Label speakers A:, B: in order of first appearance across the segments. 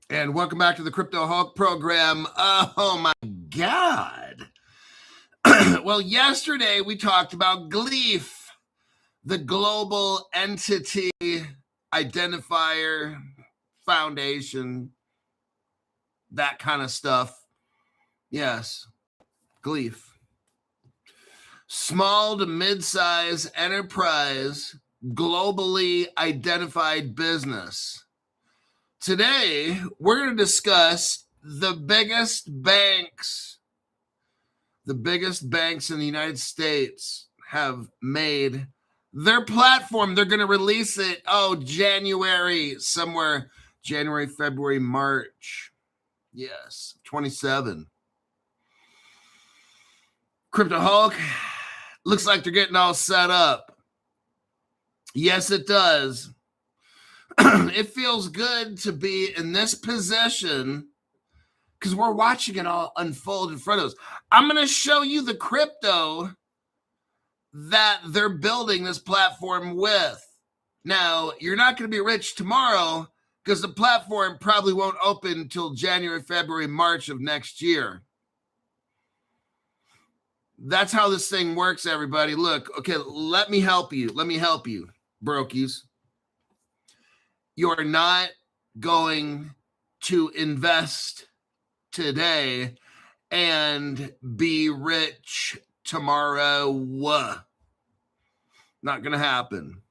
A: And welcome back to the Crypto Hulk program. Oh my God. Well, yesterday we talked about Gleef, the global entity identifier foundation, that kind of stuff. Yes, Gleef. Small to mid-size enterprise, globally identified business. Today, we're going to discuss the biggest banks. The biggest banks in the United States have made their platform. They're going to release it, January, somewhere January, February, March. Yes, 27. Crypto Hulk, looks like they're getting all set up. Yes, it does. It feels good to be in this position because we're watching it all unfold in front of us. I'm going to show you the crypto that they're building this platform with. Now, you're not going to be rich tomorrow because the platform probably won't open until January, February, March of next year. That's how this thing works, everybody. Look, okay, let me help you. Brokies. You're not going to invest today and be rich tomorrow. Not going to happen.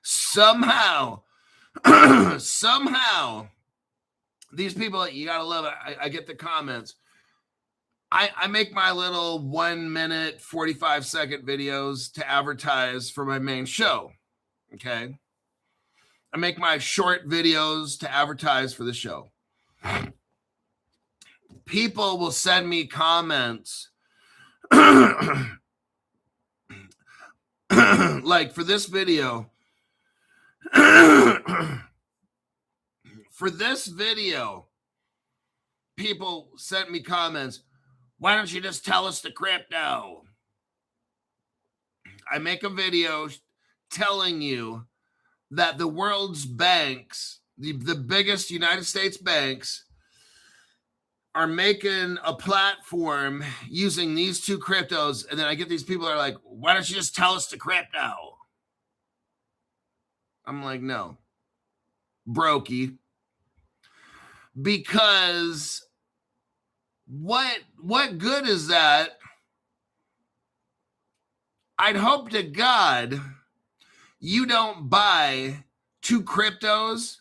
A: Somehow, these people, you got to love it. I get the comments. I make my little 1 minute, 45-second videos to advertise for my main show. Okay. I make my short videos to advertise for the show. People will send me comments like for this video. People sent me comments. Why don't you just tell us the crypto? I make a video telling you that the world's banks, the biggest United States banks, are making a platform using these two cryptos. And then I get these people that are like, why don't you just tell us the crypto? I'm like, no. Brokey. Because what good is that? I'd hope to God you don't buy two cryptos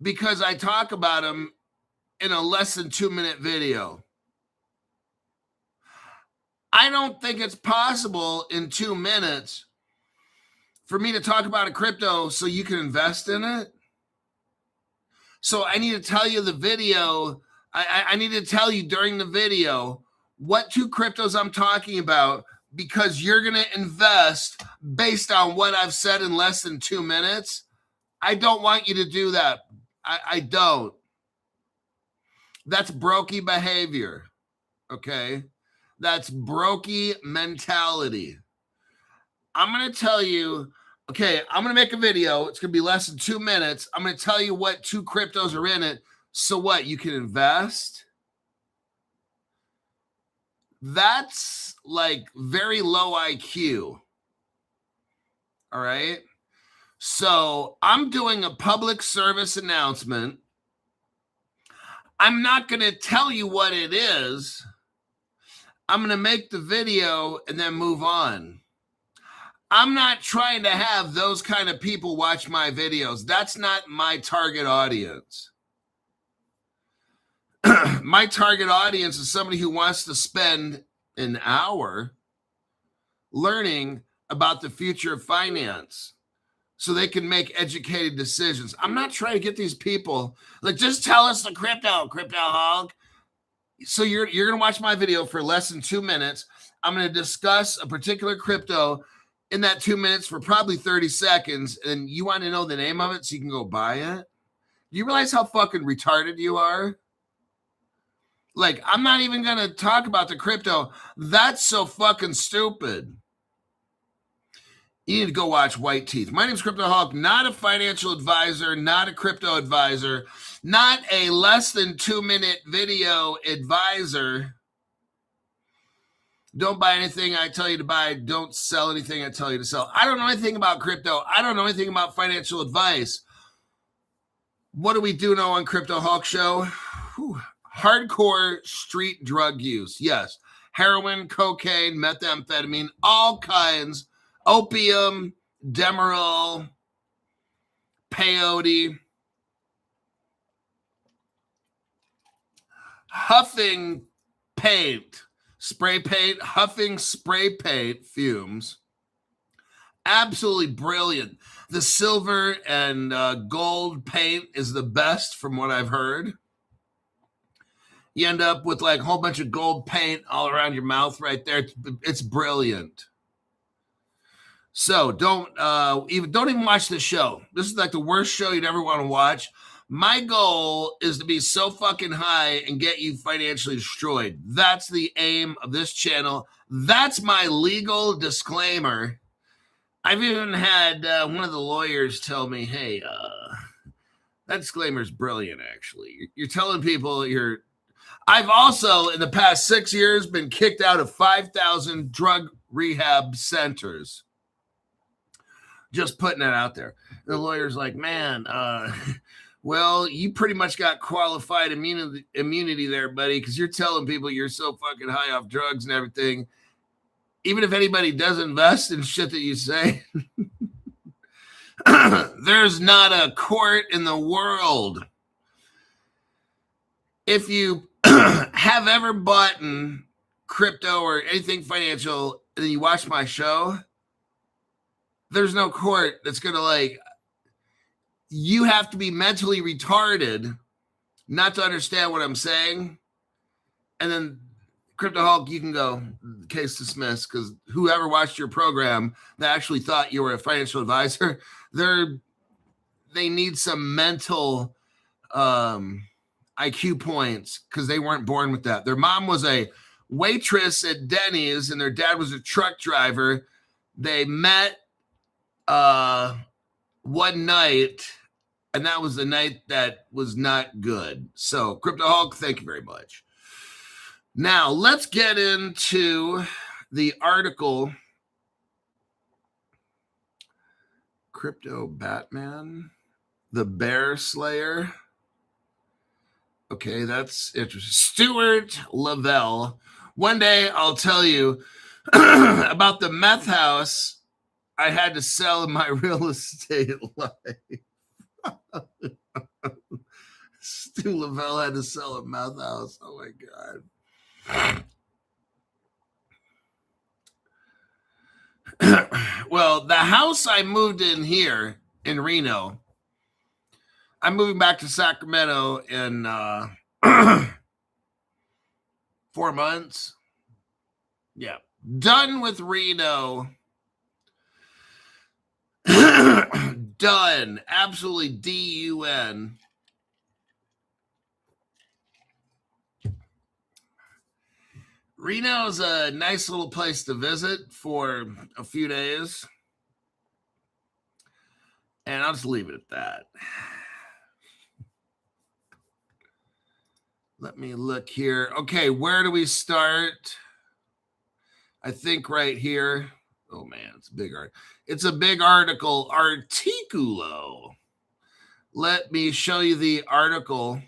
A: because I talk about them in a less than 2 minute video. I don't think it's possible in 2 minutes for me to talk about a crypto so you can invest in it. So I need to tell you the video. I need to tell you during the video what two cryptos I'm talking about, because you're going to invest based on what I've said in less than 2 minutes. I don't want you to do that. I don't. That's brokey behavior, okay? That's brokey mentality. I'm going to tell you, okay, I'm going to make a video. It's going to be less than 2 minutes. I'm going to tell you what two cryptos are in it. So what? You can invest? That's like very low IQ. All right. So I'm doing a public service announcement. I'm not going to tell you what it is. I'm going to make the video and then move on. I'm not trying to have those kind of people watch my videos. That's not my target audience. My target audience is somebody who wants to spend an hour learning about the future of finance so they can make educated decisions. I'm not trying to get these people like, just tell us the crypto Hulk. So you're going to watch my video for less than 2 minutes. I'm going to discuss a particular crypto in that 2 minutes for probably 30 seconds. And you want to know the name of it so you can go buy it? Do you realize how fucking retarded you are? Like, I'm not even going to talk about the crypto. That's so fucking stupid. You need to go watch White Teeth. My name is Crypto Hulk, not a financial advisor, not a crypto advisor, not a less than 2-minute video advisor. Don't buy anything I tell you to buy. Don't sell anything I tell you to sell. I don't know anything about crypto. I don't know anything about financial advice. What do we do know on Crypto Hawk Show? Whew. Hardcore street drug use. Yes. Heroin, cocaine, methamphetamine, all kinds. Opium, Demerol, peyote. Huffing paint. Spray paint, huffing spray paint fumes. Absolutely brilliant. The silver and gold paint is the best from what I've heard. You end up with like a whole bunch of gold paint all around your mouth right there. It's brilliant. So don't even watch this show. This is like the worst show you'd ever want to watch. My goal is to be so fucking high and get you financially destroyed. That's the aim of this channel. That's my legal disclaimer. I've even had one of the lawyers tell me, hey, that disclaimer is brilliant, actually. You're telling people you're... I've also, in the past 6 years, been kicked out of 5,000 drug rehab centers. Just putting that out there. The lawyer's like, man, well, you pretty much got qualified immunity there, buddy, because you're telling people you're so fucking high off drugs and everything. Even if anybody does invest in shit that you say, there's not a court in the world. If you have ever bought in crypto or anything financial and then you watch my show, there's no court that's going to like... You have to be mentally retarded not to understand what I'm saying. And then Crypto Hulk, you can go, case dismissed, because whoever watched your program that actually thought you were a financial advisor, they need some mental IQ points because they weren't born with that. Their mom was a waitress at Denny's and their dad was a truck driver. They met one night, and that was the night that was not good. So, Crypto Hulk, thank you very much. Now, let's get into the article. Crypto Batman, the Bear Slayer. Okay, that's interesting. Stuart Lavelle. One day I'll tell you about the meth house I had to sell in my real estate life. Stu Lavelle had to sell a meth house. Oh my God. Well, the house I moved in here in Reno, I'm moving back to Sacramento in 4 months. Yeah. Done with Reno. Done. Absolutely D-U-N. Reno's a nice little place to visit for a few days. And I'll just leave it at that. Let me look here. Okay, where do we start? I think right here. Oh, man, it's a big article. It's a big article. Articulo. Let me show you the article.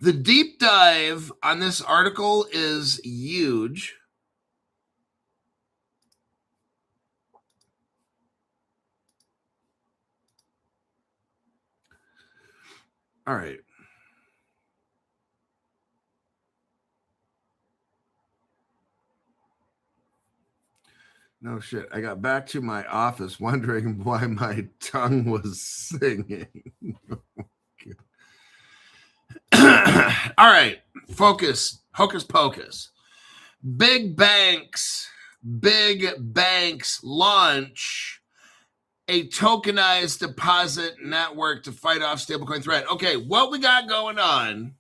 A: The deep dive on this article is huge. All right. No shit. I got back to my office wondering why my tongue was singing. All right. Focus. Hocus pocus. Big banks launch a tokenized deposit network to fight off stablecoin threat. Okay, what we got going on?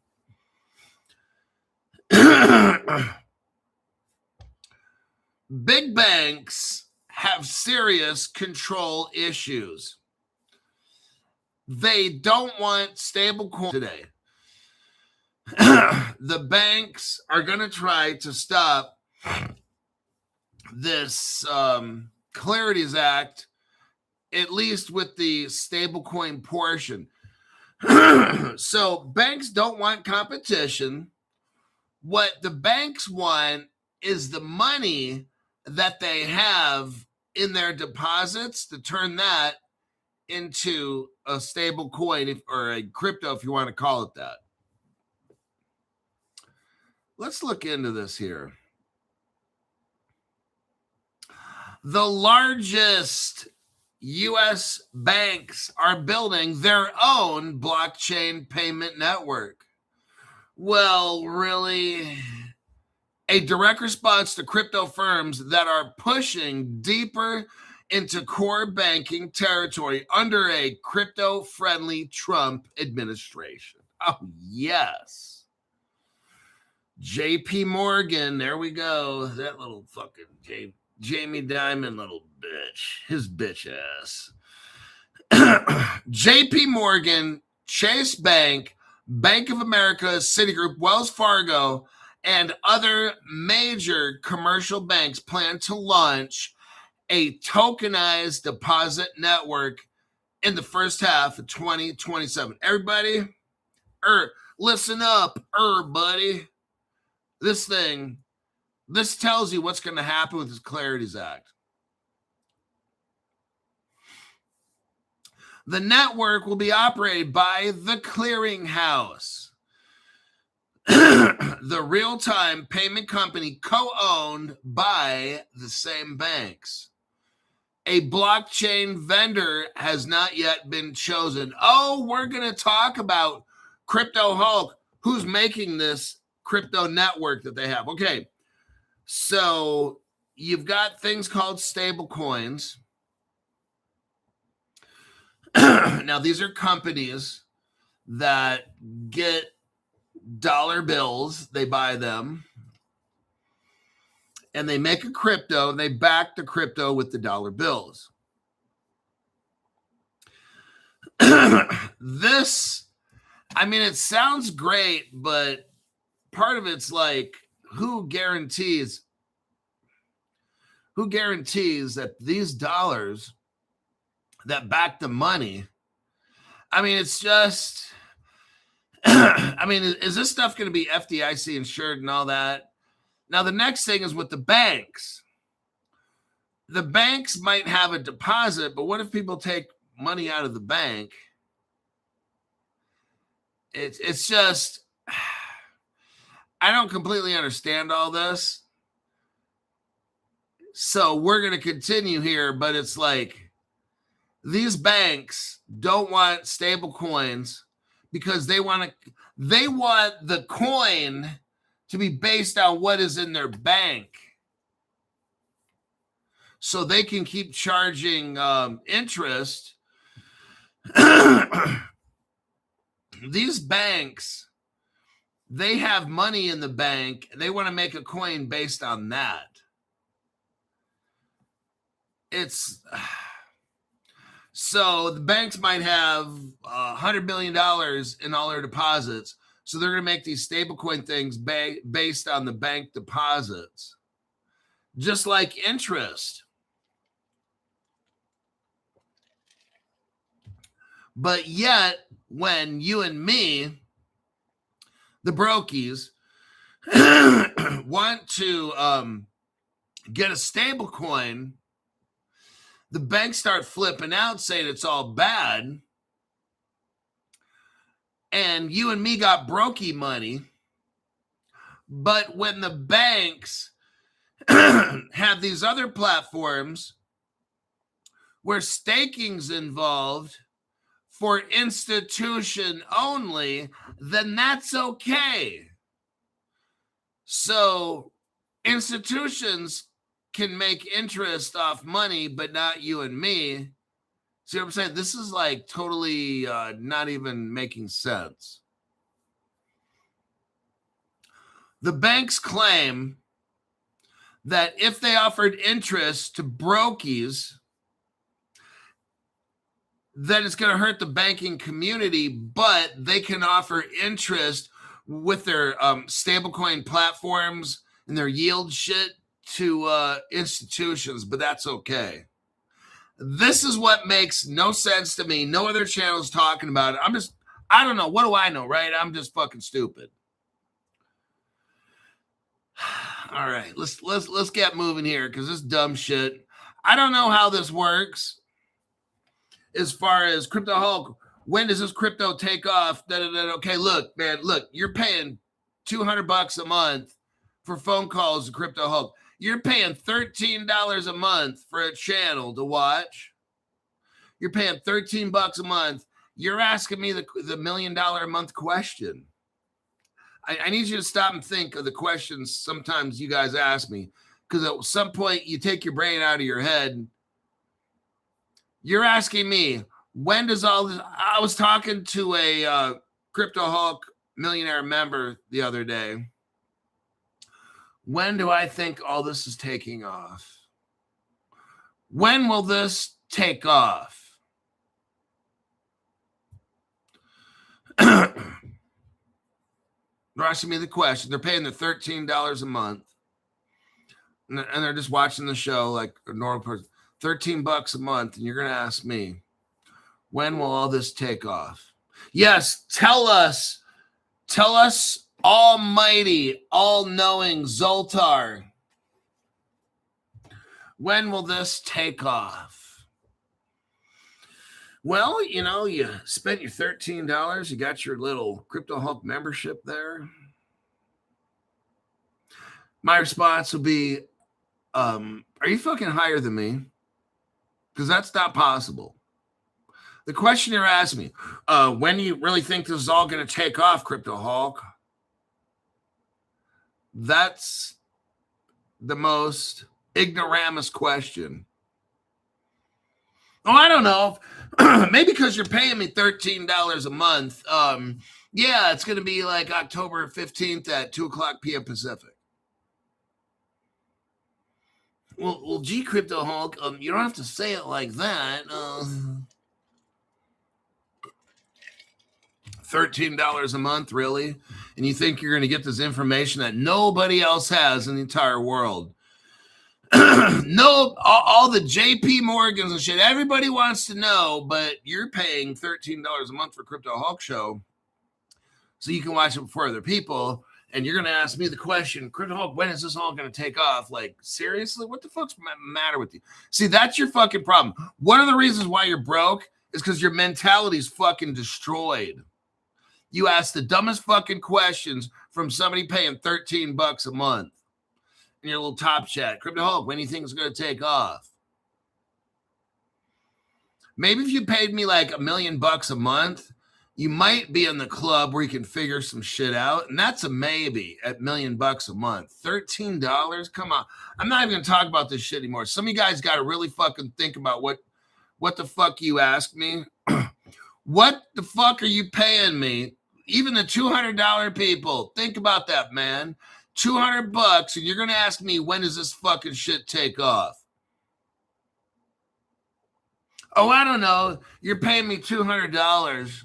A: Big banks have serious control issues. They don't want stable coin today. The banks are going to try to stop this Clarities Act, at least with the stablecoin portion. So banks don't want competition. What the banks want is the money that they have in their deposits to turn that into a stable coin or a crypto, if you want to call it that. Let's look into this here. The largest U.S. banks are building their own blockchain payment network. Well, really? A direct response to crypto firms that are pushing deeper into core banking territory under a crypto-friendly Trump administration. Oh, yes. JP Morgan, there we go. That little fucking Jamie Dimon little bitch. His bitch ass. JP Morgan, Chase Bank, Bank of America, Citigroup, Wells Fargo, and other major commercial banks plan to launch a tokenized deposit network in the first half of 2027. Everybody, listen up, buddy. This tells you what's going to happen with this Clarities Act. The network will be operated by the clearinghouse, the real-time payment company co-owned by the same banks. A blockchain vendor has not yet been chosen. Oh, we're going to talk about Crypto Hulk, who's making this crypto network that they have. Okay, so you've got things called stable coins. Now, these are companies that get dollar bills, they buy them, and they make a crypto, and they back the crypto with the dollar bills. This, I mean, it sounds great, but part of it's like, who guarantees that these dollars that back the money? I mean, it's just, I mean, is this stuff going to be FDIC insured and all that? Now, the next thing is with the banks. The banks might have a deposit, but what if people take money out of the bank? It's just, I don't completely understand all this. So we're going to continue here, but it's like, these banks don't want stable coins because they want the coin to be based on what is in their bank, so they can keep charging interest. These banks, they have money in the bank. They want to make a coin based on that. So the banks might have $100 million in all their deposits. So they're going to make these stablecoin things based on the bank deposits, just like interest. But yet, when you and me, the brokies, want to get a stablecoin, the banks start flipping out, saying it's all bad. And you and me got brokey money. But when the banks have these other platforms where staking's involved for institution only, then that's okay. So institutions can make interest off money, but not you and me. See what I'm saying? This is like totally not even making sense. The banks claim that if they offered interest to brokies, then it's going to hurt the banking community, but they can offer interest with their stablecoin platforms and their yield shit to institutions, but that's okay. This is what makes no sense to me. No other channel's talking about it. I don't know. What do I know, right? I'm just fucking stupid. All right, let's get moving here because this dumb shit. I don't know how this works as far as Crypto Hulk. When does this crypto take off? Okay, look, man, look, you're paying $200 a month for phone calls to Crypto Hulk. You're paying $13 a month for a channel to watch. You're paying $13 a month. You're asking me the $1 million a month question. I need you to stop and think of the questions sometimes you guys ask me, because at some point you take your brain out of your head. You're asking me, when does all this? I was talking to a Crypto Hulk millionaire member the other day. When do I think all this is taking off? When will this take off? They're asking me the question. They're paying the $13 a month, and they're just watching the show like a normal person. $13 a month, and you're going to ask me, when will all this take off? Yes, tell us, almighty, all-knowing Zoltar, when will this take off? Well, you know, you spent your $13. You got your little Crypto Hulk membership there. My response will be, are you fucking higher than me? Because that's not possible. The question you're asking me, when do you really think this is all going to take off, Crypto Hulk? That's the most ignoramus question. Oh, I don't know. Maybe because you're paying me $13 a month. Yeah, it's going to be like October 15th at 2:00 p.m. Pacific. Well, gee, Crypto Hulk, you don't have to say it like that. $13 a month, really? And you think you're going to get this information that nobody else has in the entire world? No, all the JP Morgans and shit, everybody wants to know, but you're paying $13 a month for Crypto Hulk Show so you can watch it for other people, and you're going to ask me the question, Crypto Hulk, when is this all going to take off? Like, seriously? What the fuck's matter with you? See, that's your fucking problem. One of the reasons why you're broke is because your mentality's fucking destroyed. You ask the dumbest fucking questions from somebody paying $13 a month. In your little top chat, Crypto Hulk, when do you think it's going to take off? Maybe if you paid me like $1 million a month, you might be in the club where you can figure some shit out. And that's a maybe at $1 million a month. $13? Come on. I'm not even going to talk about this shit anymore. Some of you guys got to really fucking think about what the fuck you asked me. What the fuck are you paying me? Even the $200 people, think about that, man. $200, and you're going to ask me, when does this fucking shit take off? Oh, I don't know. You're paying me $200.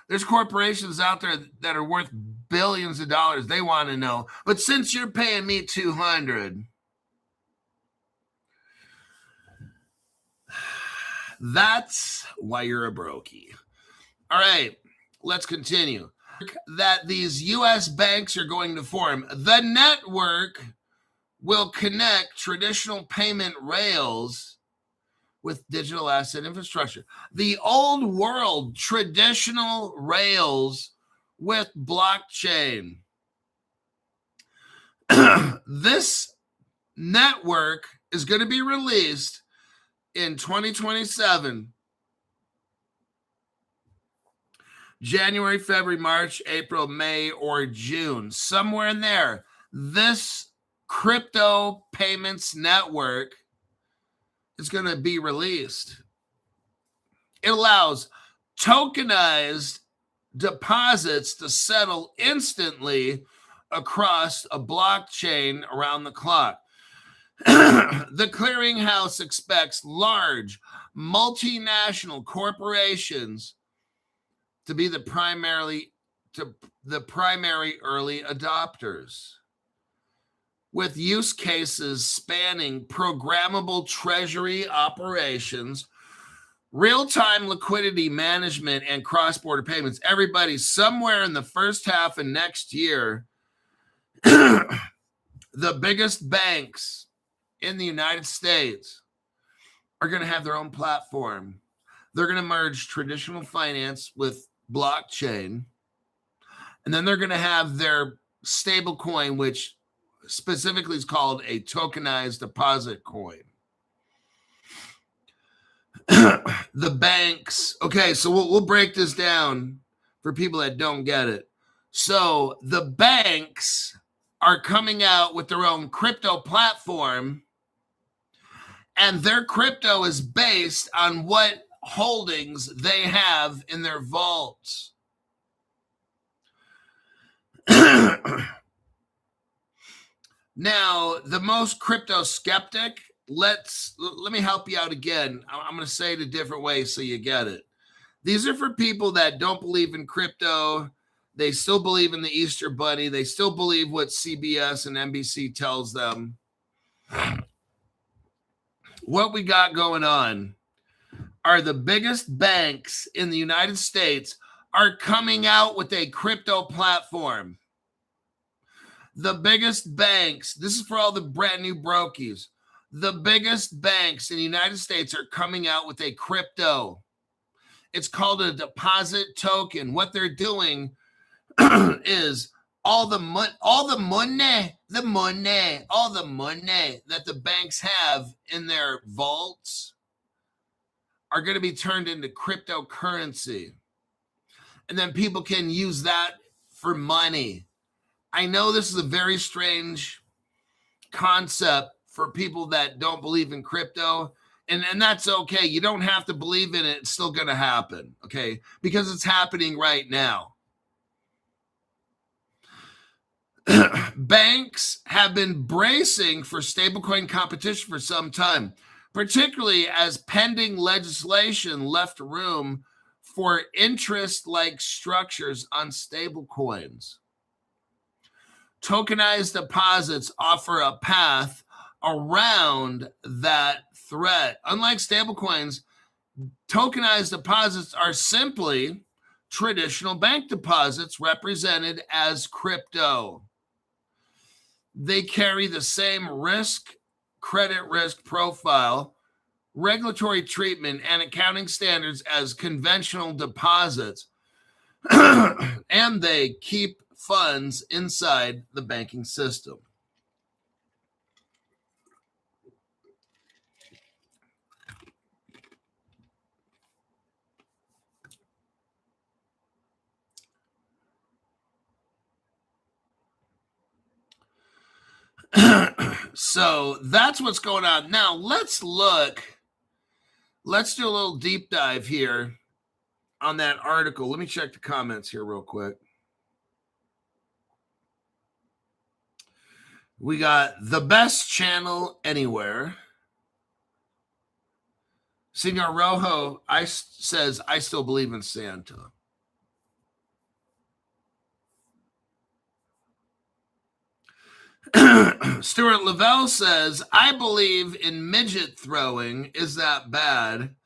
A: There's corporations out there that are worth billions of dollars. They want to know. But since you're paying me $200, that's why you're a brokey. All right, let's continue. That these U.S. banks are going to form. The network will connect traditional payment rails with digital asset infrastructure. The old world traditional rails with blockchain. This network is going to be released in 2027. January, February, March, April, May, or June, somewhere in there. This crypto payments network is going to be released. It allows tokenized deposits to settle instantly across a blockchain around the clock. The clearinghouse expects large multinational corporations to be the primary early adopters, with use cases spanning programmable treasury operations, real-time liquidity management, and cross-border payments. Everybody, somewhere in the first half of next year, the biggest banks in the United States are going to have their own platform. They're going to merge traditional finance with blockchain, and then they're going to have their stable coin, which specifically is called a tokenized deposit coin. The banks, okay, so we'll break this down for people that don't get it. So the banks are coming out with their own crypto platform, and their crypto is based on what holdings they have in their vaults. Now, the most crypto skeptic, let me help you out again. I'm going to say it a different way so you get it. These are for people that don't believe in crypto. They still believe in the Easter Bunny. They still believe what CBS and NBC tells them. What we got going on are the biggest banks in the United States are coming out with a crypto platform. The biggest banks, this is for all the brand new brokies, the biggest banks in the United States are coming out with a crypto. It's called a deposit token. What they're doing is all the money that the banks have in their vaults are going to be turned into cryptocurrency. And then people can use that for money. I know this is a very strange concept for people that don't believe in crypto, and that's okay. You don't have to believe in it. It's still going to happen, okay? Because it's happening right now. Banks have been bracing for stablecoin competition for some time, particularly as pending legislation left room for interest-like structures on stablecoins. Tokenized deposits offer a path around that threat. Unlike stablecoins, tokenized deposits are simply traditional bank deposits represented as crypto. They carry the same credit risk profile, regulatory treatment, and accounting standards as conventional deposits, and they keep funds inside the banking system. So that's what's going on. Now let's do a little deep dive here on that article. Let me check the comments here real quick. We got the best channel anywhere. Senor Rojo says, I still believe in Santa. Stuart Lavelle says, I believe in midget throwing. Is that bad?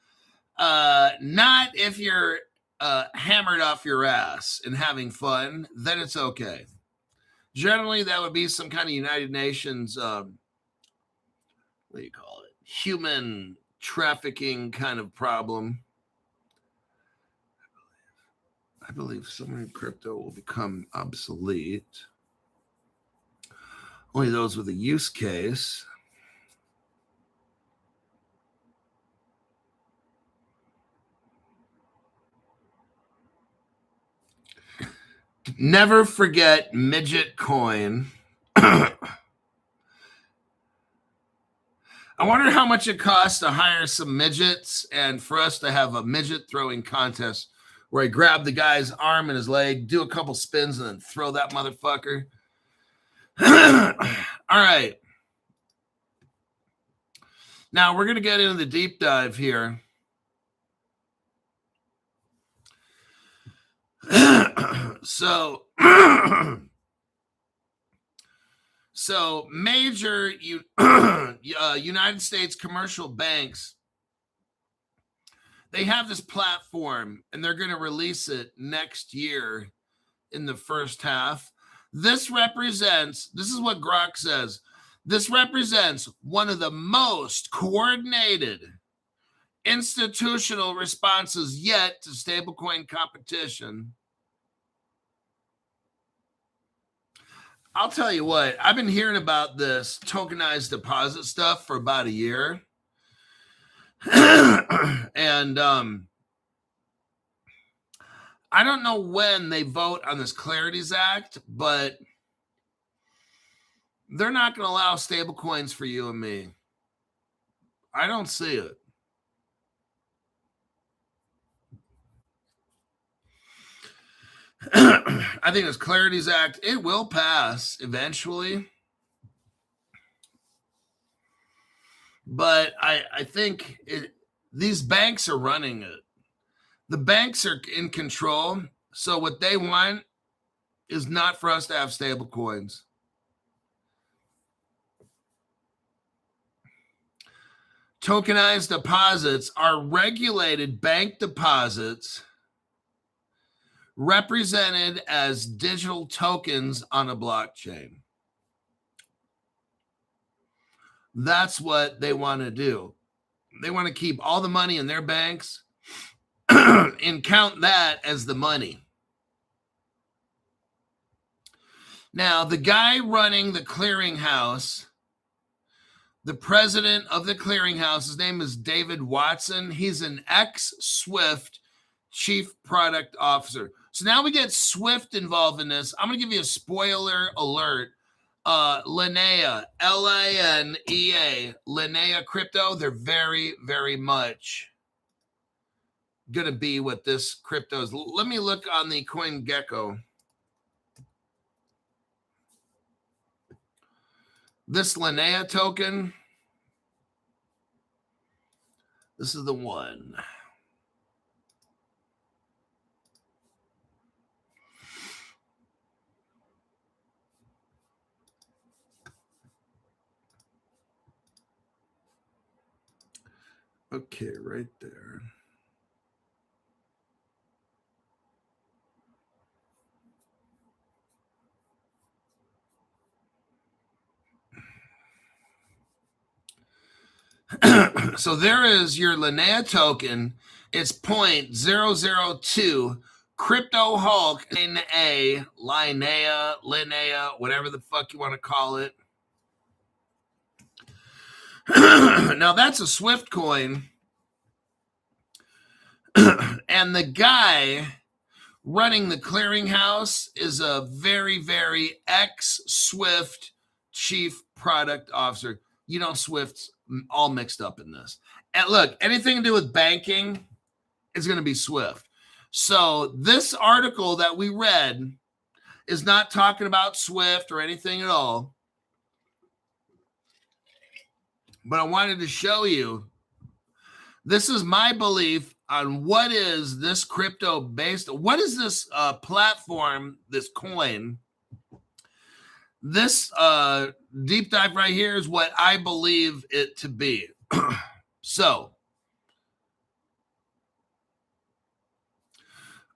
A: Not if you're hammered off your ass and having fun, then it's okay. Generally, that would be some kind of United Nations, what do you call it? Human trafficking kind of problem. I believe some of crypto will become obsolete. Only those with a use case. Never forget midget coin. I wonder how much it costs to hire some midgets and for us to have a midget throwing contest where I grab the guy's arm and his leg, do a couple spins, and then throw that motherfucker. All right. Now we're going to get into the deep dive here. So major United States commercial banks, they have this platform and they're going to release it next year in the first half. This is what Grok says. This represents one of the most coordinated institutional responses yet to stablecoin competition. I'll tell you what, I've been hearing about this tokenized deposit stuff for about a year. And I don't know when they vote on this Clarities Act, but they're not going to allow stable coins for you and me. I don't see it. I think this Clarities Act, it will pass eventually. But I think these banks are running it. The banks are in control. So what they want is not for us to have stable coins. Tokenized deposits are regulated bank deposits represented as digital tokens on a blockchain. That's what they want to do. They want to keep all the money in their banks and count that as the money. Now, the guy running the clearinghouse, the president of the clearinghouse, his name is David Watson. He's an ex-SWIFT chief product officer. So now we get SWIFT involved in this. I'm going to give you a spoiler alert. Linea, L-I-N-E-A, Linea crypto, they're very, very much going to be what this crypto is. Let me look on the CoinGecko. This Linea token, this is the one. Okay, right there. So there is your Linea token. It's 0.002 Crypto Hulk Linea, whatever the fuck you want to call it. Now that's a SWIFT coin. And the guy running the clearinghouse is a very, very ex-SWIFT chief product officer. You know, SWIFT's all mixed up in this. And look, anything to do with banking is going to be SWIFT. So this article that we read is not talking about SWIFT or anything at all. But I wanted to show you, this is my belief on what is this crypto based. What is this platform, this coin? This deep dive right here is what I believe it to be. So,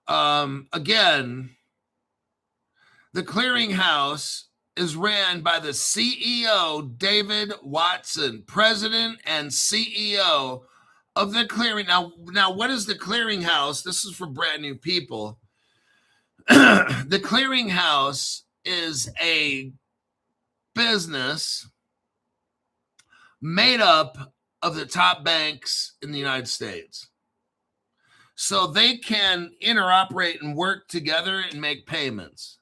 A: again, the clearinghouse is ran by the CEO, David Watson, president and CEO of the clearing. Now, what is the clearinghouse? This is for brand new people. The clearinghouse is a business made up of the top banks in the United States. So they can interoperate and work together and make payments.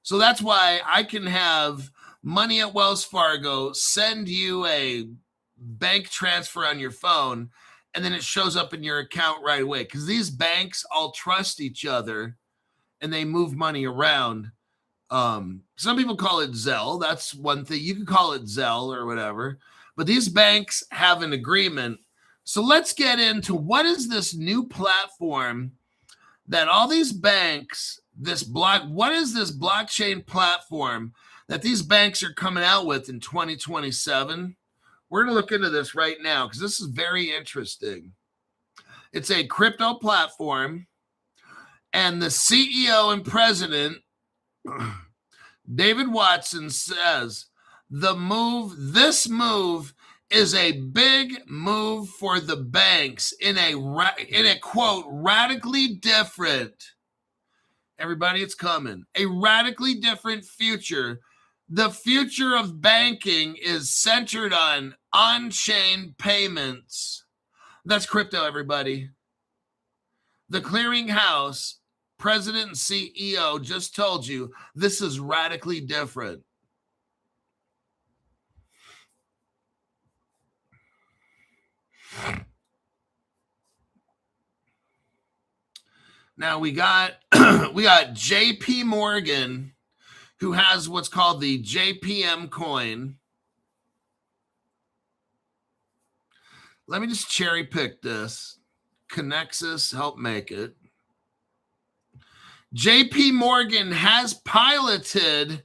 A: So that's why I can have money at Wells Fargo, send you a bank transfer on your phone, and then it shows up in your account right away. Because these banks all trust each other and they move money around. Some people call it Zelle. That's one thing. You can call it Zelle or whatever. But these banks have an agreement. So let's get into what is this new platform that all these banks, what is this blockchain platform that these banks are coming out with in 2027? We're going to look into this right now because this is very interesting. It's a crypto platform, and the CEO and president, David Watson, says this move is a big move for the banks in a quote, radically different. Everybody, it's coming. A radically different future. The future of banking is centered on on-chain payments. That's crypto, everybody. The clearinghouse president and CEO just told you this is radically different. Now we got JP Morgan, who has what's called the JPM coin. Let me just cherry pick this. Connexus help make it. JP Morgan has piloted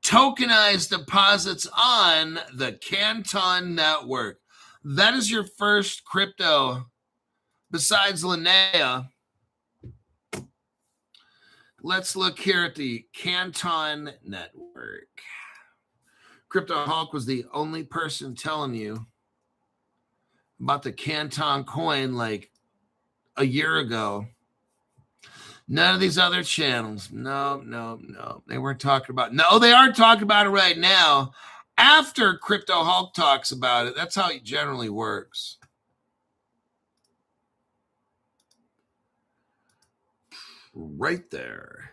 A: tokenized deposits on the Quant network. That is your first crypto besides Linnea. Let's look here at the Quant network. Crypto Hulk was the only person telling you about the Quant coin like a year ago. None of these other channels. No. They weren't talking about. No, they are talking about it right now. After Crypto Hulk talks about it. That's how it generally works. Right there.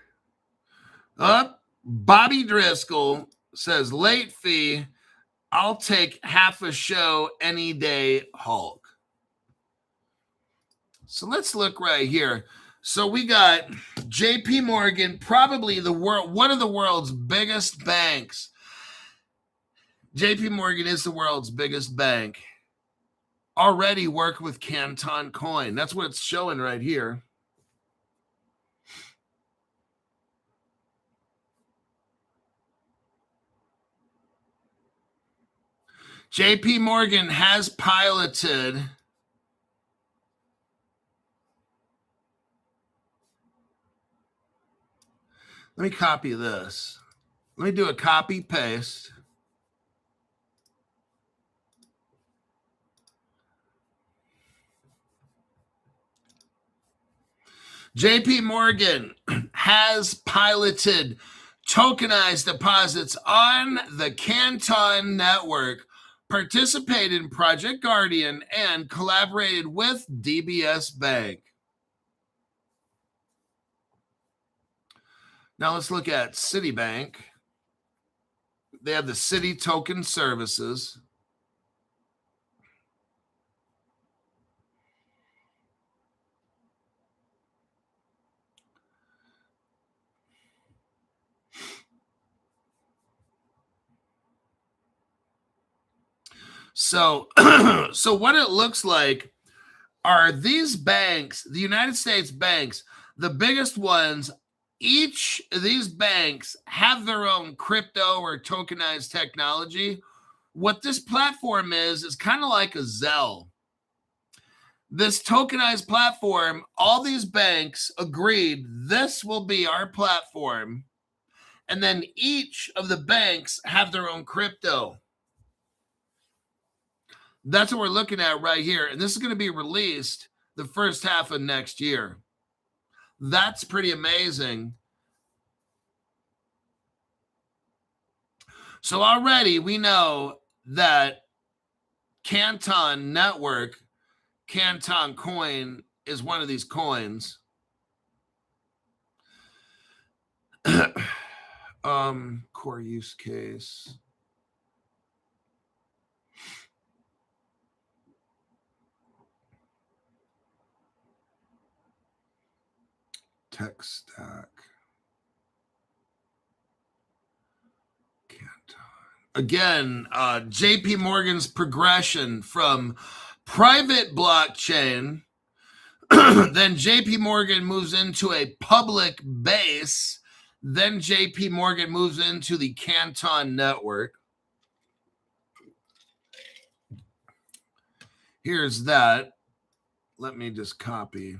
A: Bobby Driscoll says, late fee. I'll take half a show any day, Hulk. So let's look right here. So we got JP Morgan, probably one of the world's biggest banks. JP Morgan is the world's biggest bank. Already work with Canton Coin. That's what it's showing right here. JP Morgan has piloted. Let me copy this. Let me do a copy paste. JP Morgan has piloted tokenized deposits on the Canton network, participated in Project Guardian, and collaborated with DBS Bank. Now let's look at Citibank. They have the Citi Token Services. So what it looks like are these banks, the United States banks, the biggest ones. Each of these banks have their own crypto or tokenized technology. What this platform is kind of like a Zelle. This tokenized platform, all these banks agreed this will be our platform. And then each of the banks have their own crypto. That's what we're looking at right here. And this is going to be released the first half of next year. That's pretty amazing. So already we know that Canton Network, Canton Coin is one of these coins. Core use case. Tech stack. Canton again, JP Morgan's progression from private blockchain, then JP Morgan moves into a public base, then JP Morgan moves into the Canton network. Here's that. Let me just copy.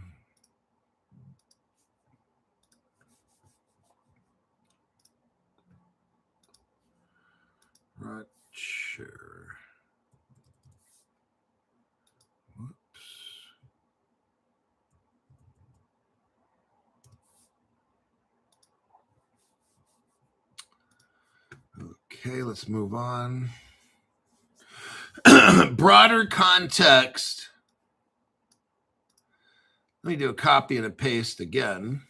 A: Right, sure. Whoops. Okay, let's move on. Broader context. Let me do a copy and a paste again.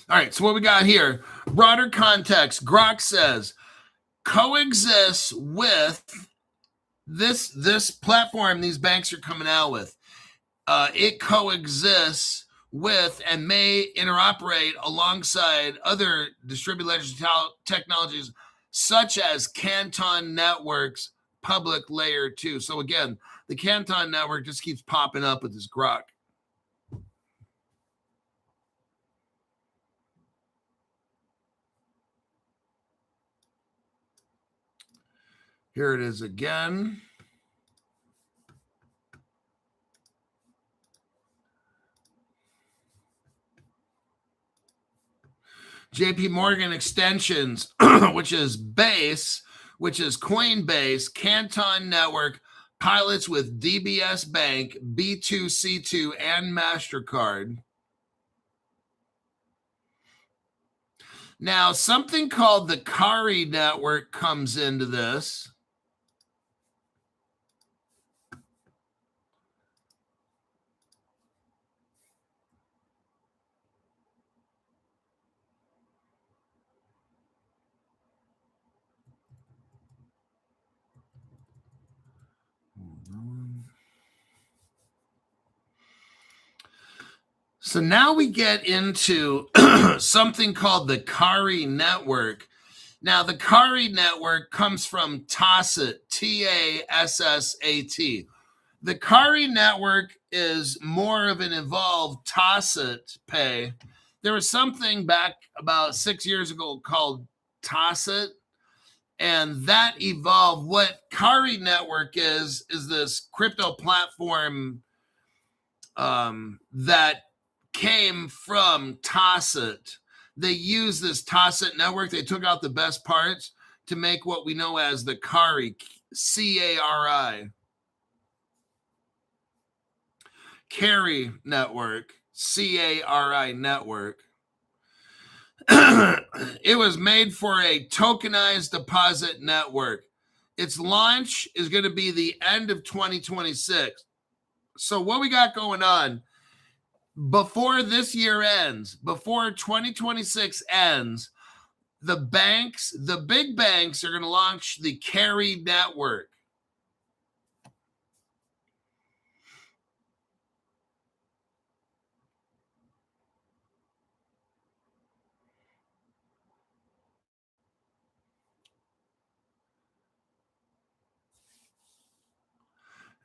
A: All right, so what we got here, broader context. Grok says, coexists with this platform these banks are coming out with. It coexists with and may interoperate alongside other distributed ledger technologies such as Canton Network's public layer 2. So again, the Canton Network just keeps popping up with this Grok. Here it is again. JP Morgan extensions, which is Base, which is Coinbase, Canton Network, pilots with DBS Bank, B2C2, and MasterCard. Now, something called the Kari network comes into this. So now we get into something called the Kari network. Now, the Kari network comes from Tassat, T-A-S-S-A-T. The Kari network is more of an evolved Tassat Pay. There was something back about 6 years ago called Tassat, and that evolved. What Kari network is this crypto platform that came from Tassat. They used this Tassat network. They took out the best parts to make what we know as the Kari, C-A-R-I. Kari network, C-A-R-I network. It was made for a tokenized deposit network. Its launch is going to be the end of 2026. So what we got going on, before this year ends, before 2026 ends, the banks, the big banks, are going to launch the Kari network.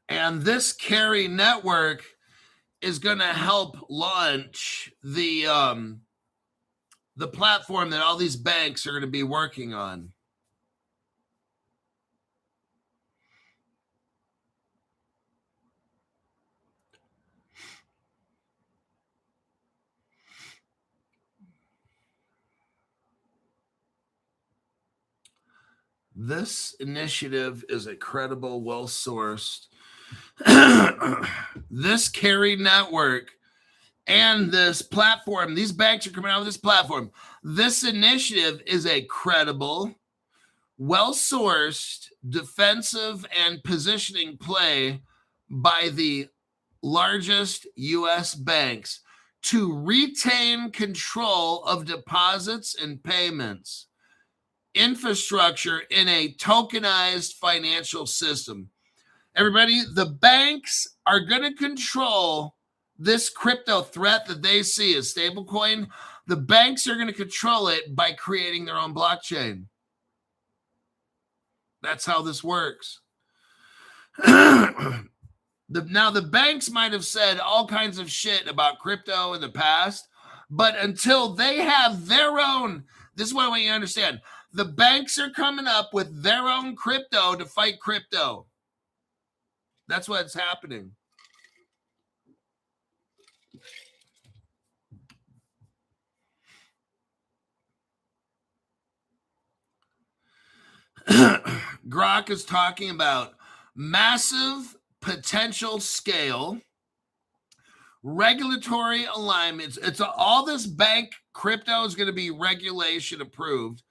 A: And this Kari network is going to help launch the platform that all these banks are going to be working on. This initiative is a credible, well-sourced. This Kari network and this platform, these banks are coming out with this platform. This initiative is a credible, well-sourced, defensive, and positioning play by the largest U.S. banks to retain control of deposits and payments infrastructure in a tokenized financial system. Everybody, the banks are going to control this crypto threat that they see as stablecoin, the banks are going to control it by creating their own blockchain. That's how this works. Now, the banks might have said all kinds of shit about crypto in the past, but until they have their own, this is what I want you to understand. The banks are coming up with their own crypto to fight crypto. That's what's happening. Grok is talking about massive potential scale, regulatory alignments. It's all this bank crypto is going to be regulation approved,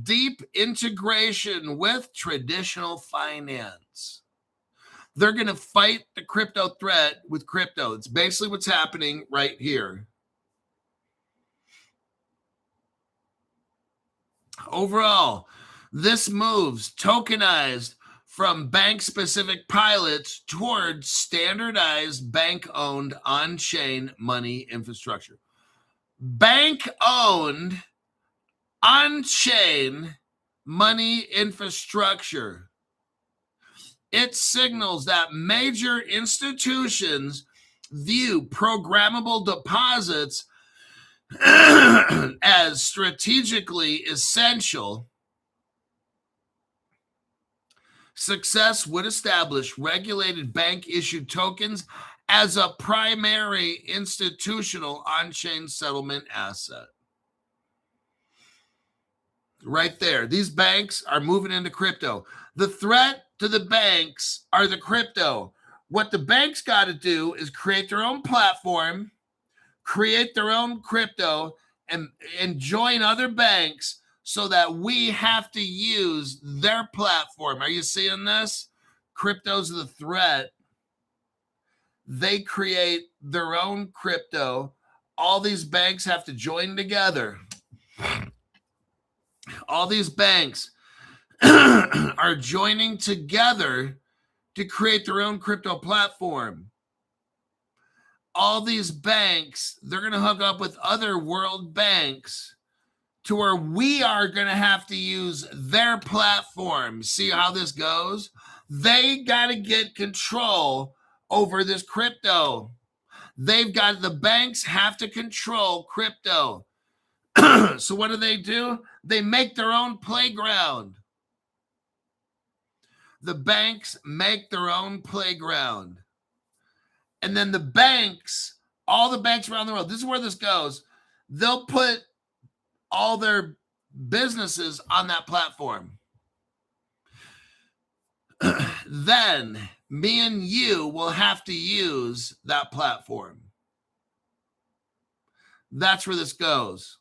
A: deep integration with traditional finance. They're going to fight the crypto threat with crypto. It's basically what's happening right here. Overall, this moves tokenized from bank-specific pilots towards standardized bank-owned on-chain money infrastructure. Bank-owned on-chain money infrastructure. It signals that major institutions view programmable deposits as strategically essential. Success would establish regulated bank-issued tokens as a primary institutional on-chain settlement asset. Right there. These banks are moving into crypto. The threat to the banks are the crypto. What the banks got to do is create their own platform, create their own crypto, and join other banks so that we have to use their platform. Are you seeing this? Crypto's the threat. They create their own crypto. All these banks have to join together. All these banks are joining together to create their own crypto platform. All these banks, they're going to hook up with other world banks to where we are going to have to use their platform. See how this goes? They got to get control over this crypto. The banks have to control crypto. So what do? They make their own playground. The banks make their own playground. And then the banks, all the banks around the world, this is where this goes. They'll put all their businesses on that platform. Then me and you will have to use that platform. That's where this goes.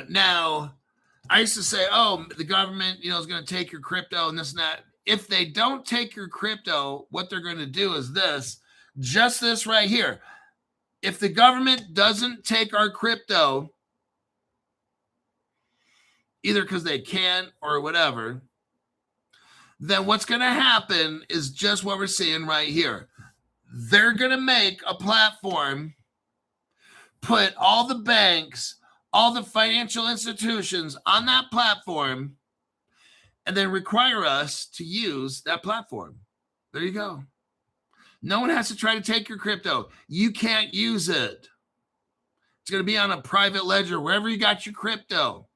A: Now, I used to say, oh, the government, is going to take your crypto and this and that. If they don't take your crypto, what they're going to do is just this right here. If the government doesn't take our crypto, either because they can't or whatever, then what's going to happen is just what we're seeing right here. They're going to make a platform, put all the banks, all the financial institutions on that platform, and then require us to use that platform. There you go. No one has to try to take your crypto. You can't use it. It's going to be on a private ledger, wherever you got your crypto.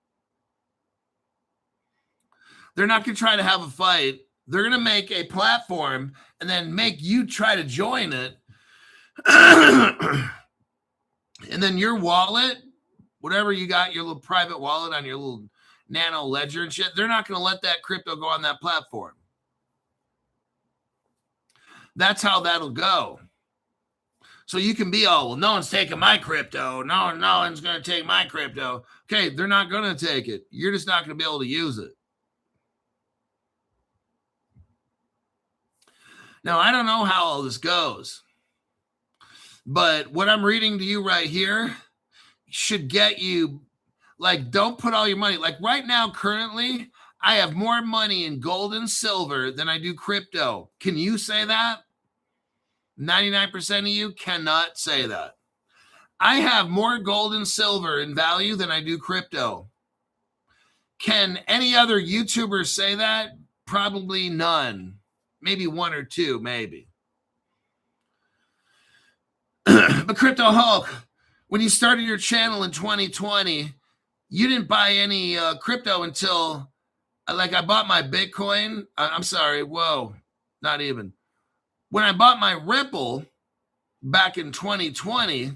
A: They're not going to try to have a fight. They're going to make a platform and then make you try to join it. And then your wallet, whatever you got, your little private wallet on your little nano ledger and shit, they're not going to let that crypto go on that platform. That's how that'll go. So you can be all, well, no one's taking my crypto. No one's going to take my crypto. Okay, they're not going to take it. You're just not going to be able to use it. Now, I don't know how all this goes, but what I'm reading to you right here should get you, don't put all your money. Right now, currently, I have more money in gold and silver than I do crypto. Can you say that? 99% of you cannot say that. I have more gold and silver in value than I do crypto. Can any other YouTuber say that? Probably none. Maybe one or two, maybe. But Crypto Hulk, when you started your channel in 2020, you didn't buy any crypto until, like, I bought my Bitcoin. I'm sorry, whoa, not even. When I bought my Ripple back in 2020,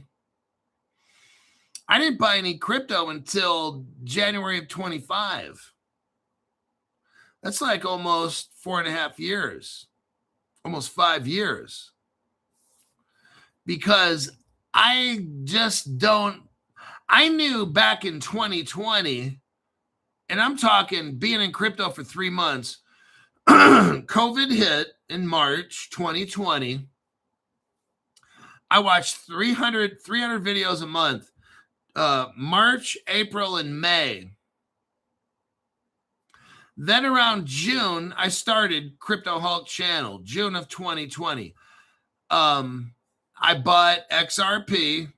A: I didn't buy any crypto until January of 25. That's like almost 4.5 years, almost 5 years. Because I just don't, I knew back in 2020, and I'm talking being in crypto for 3 months, COVID hit in March 2020. I watched 300 videos a month, March, April, and May. Then around June, I started Crypto Hulk channel, June of 2020. I bought XRP, June,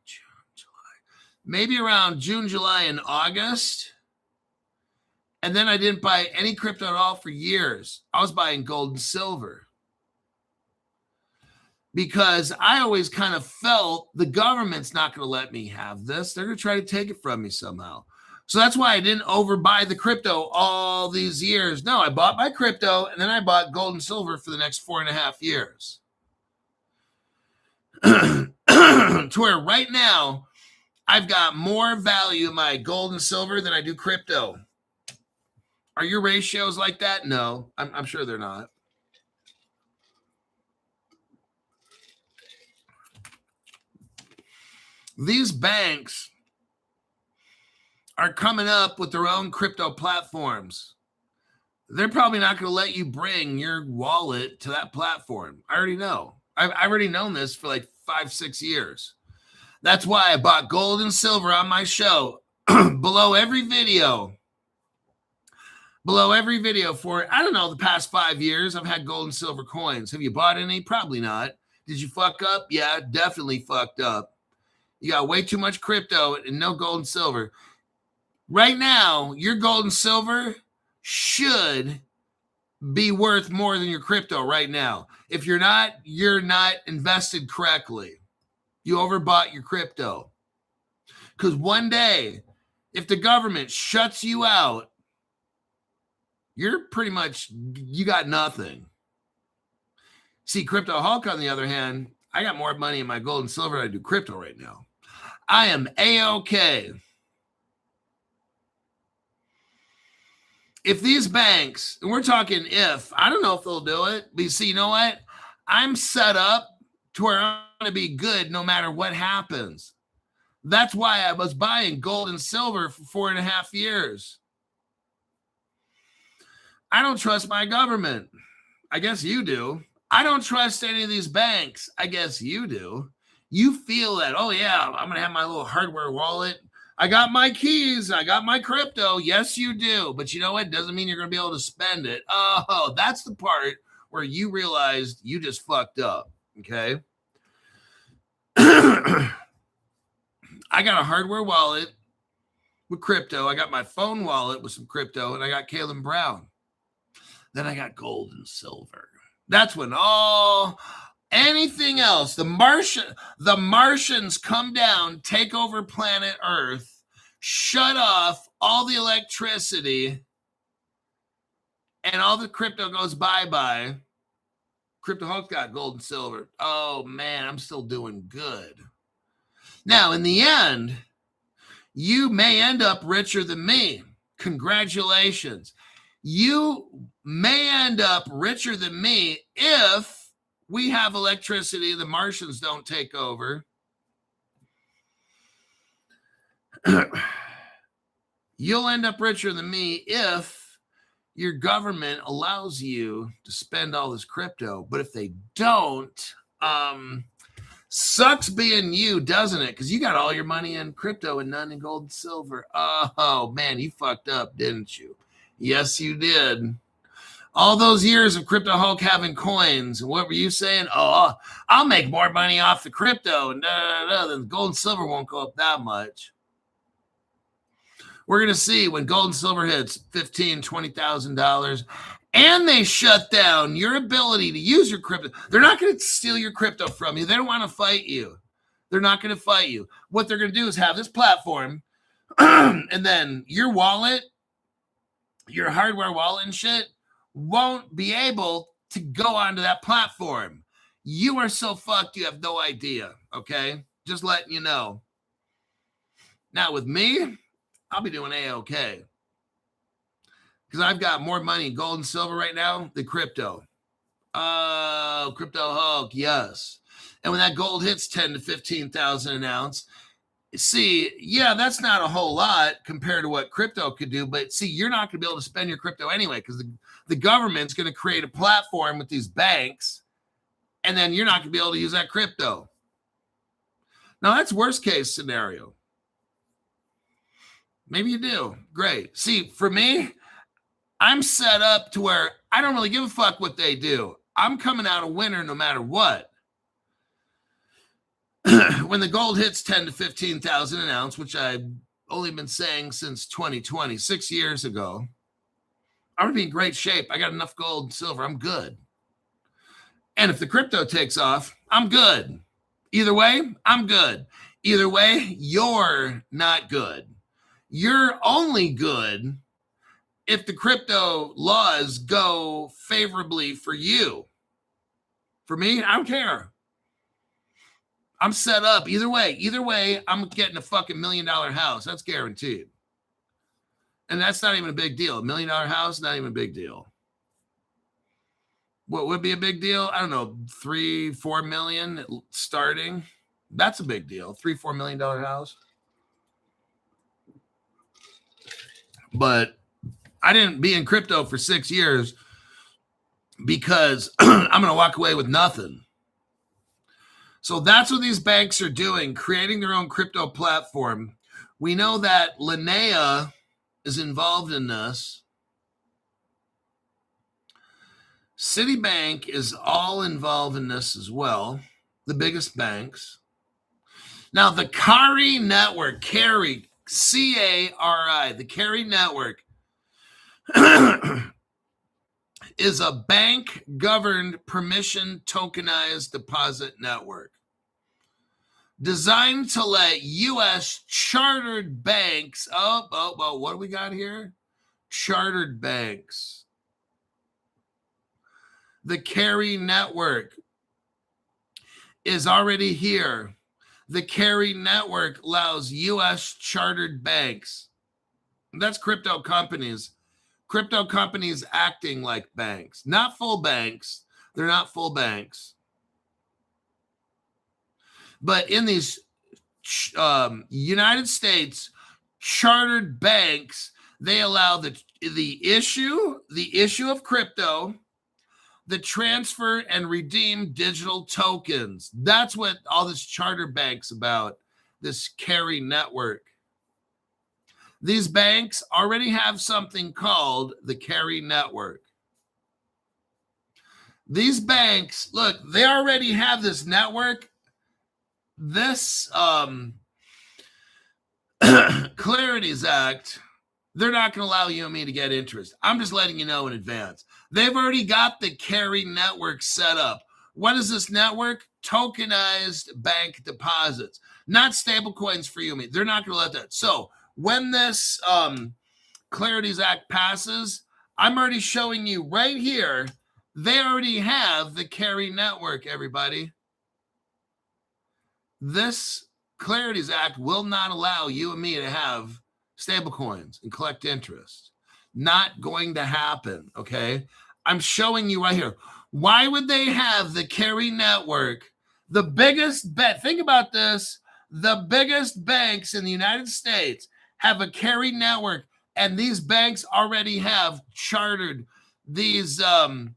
A: July, maybe around June, July, and August. And then I didn't buy any crypto at all for years. I was buying gold and silver. Because I always kind of felt the government's not going to let me have this. They're going to try to take it from me somehow. So that's why I didn't overbuy the crypto all these years. No, I bought my crypto, and then I bought gold and silver for the next 4.5 years. To where right now, I've got more value in my gold and silver than I do crypto. Are your ratios like that? No, I'm sure they're not. These banks are coming up with their own crypto platforms. They're probably not going to let you bring your wallet to that platform. I already know. I've already known this for like 5-6 years. That's why I bought gold and silver on my show. Below every video for, I don't know, the past 5 years, I've had gold and silver coins. Have you bought any? Probably not. Did you fuck up? Yeah, definitely fucked up. You got way too much crypto and no gold and silver. Right now, your gold and silver should be worth more than your crypto right now. If you're not invested correctly. You overbought your crypto. Because one day, if the government shuts you out, you're pretty much, you got nothing. See, Crypto Hulk, on the other hand, I got more money in my gold and silver than I do crypto right now. I am A-OK. If these banks, and we're talking if, I don't know if they'll do it, but you see, you know what? I'm set up to where I'm going to be good no matter what happens. That's why I was buying gold and silver for 4.5 years. I don't trust my government. I guess you do. I don't trust any of these banks. I guess you do. You feel that, oh yeah, I'm going to have my little hardware wallet. I got my keys. I got my crypto. Yes, you do. But you know what? Doesn't mean you're going to be able to spend it. Oh, that's the part where you realized you just fucked up. Okay. I got a hardware wallet with crypto. I got my phone wallet with some crypto, and I got Caleb Brown. Then I got gold and silver. That's when anything else, the Martians come down, take over planet Earth, shut off all the electricity, and all the crypto goes bye-bye. Crypto Hulk got gold and silver. Oh, man, I'm still doing good. Now, in the end, you may end up richer than me. Congratulations. You may end up richer than me if we have electricity, the Martians don't take over. You'll end up richer than me if your government allows you to spend all this crypto. But if they don't, sucks being you, doesn't it? Because you got all your money in crypto and none in gold and silver. Oh, man, you fucked up, didn't you? Yes, you did. All those years of Crypto Hulk having coins, and what were you saying? Oh, I'll make more money off the crypto, and then gold and silver won't go up that much. We're going to see when gold and silver hits $15,000, $20,000, and they shut down your ability to use your crypto. They're not going to steal your crypto from you. They don't want to fight you. They're not going to fight you. What they're going to do is have this platform, and then your wallet, your hardware wallet and shit, won't be able to go onto that platform. You are so fucked, you have no idea, okay? Just letting you know. Now, with me, I'll be doing A-okay. Because I've got more money in gold and silver right now than crypto. Oh, Crypto Hulk, yes. And when that gold hits 10 to 15,000 an ounce, see, yeah, that's not a whole lot compared to what crypto could do. But see, you're not going to be able to spend your crypto anyway because the government's going to create a platform with these banks, and then you're not going to be able to use that crypto. Now, that's worst case scenario. Maybe you do. Great. See, for me, I'm set up to where I don't really give a fuck what they do. I'm coming out a winner no matter what. When the gold hits 10 to 15,000 an ounce, which I've only been saying since 2020, 6 years ago, I'm going to be in great shape. I got enough gold and silver. I'm good. And if the crypto takes off, I'm good. Either way, I'm good. Either way, you're not good. You're only good if the crypto laws go favorably for you. For me, I don't care. I'm set up either way. Either way, I'm getting a fucking $1 million house. That's guaranteed. And that's not even a big deal. $1 million house, not even a big deal. What would be a big deal? I don't know, 3-4 million starting. That's a big deal. $3-4 million house. But I didn't be in crypto for 6 years because I'm going to walk away with nothing. So that's what these banks are doing, creating their own crypto platform. We know that Linnea is involved in this. Citibank is all involved in this as well, the biggest banks. Now, the Cari network, Cari, C-A-R-I, the Cari network is a bank-governed permission tokenized deposit network designed to let U.S. chartered banks, what do we got here? Chartered banks. The Cari network is already here. The Cari network allows U.S. chartered banks. That's crypto companies. Crypto companies acting like banks. Not full banks. They're not full banks. But in these United States chartered banks, they allow the issue of crypto, the transfer and redeem digital tokens. That's what all this charter bank's about, this Cari network. These banks already have something called the Cari network. These banks, look, they already have this network. This Clarities Act, they're not going to allow you and me to get interest. I'm just letting you know in advance. They've already got the Cari network set up. What is this network? Tokenized bank deposits, not stable coins for you and me. They're not going to let that. So when this Clarities Act passes, I'm already showing you right here, they already have the Cari network, everybody. This Clarities Act will not allow you and me to have stable coins and collect interest. Not going to happen, okay? I'm showing you right here. Why would they have the Cari network? The biggest bet, think about this, the biggest banks in the United States have a Cari network, and these banks already have chartered these the